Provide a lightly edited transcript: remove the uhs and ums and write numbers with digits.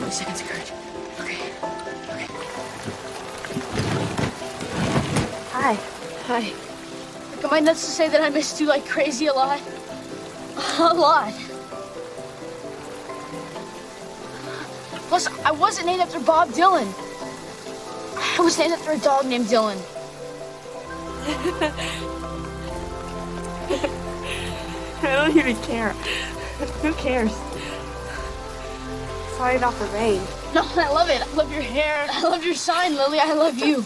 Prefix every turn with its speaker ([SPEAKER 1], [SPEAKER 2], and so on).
[SPEAKER 1] 20 seconds of courage. Okay. Okay. Hi. Hi. Like, am I nuts to say that I missed you like crazy a lot? A lot. Plus, I wasn't named after Bob Dylan. I was named after a dog named Dylan.
[SPEAKER 2] I don't even care. Who cares? Sorry about the rain.
[SPEAKER 1] No, I love it. I love your hair. I love your sign, Lily. I love you.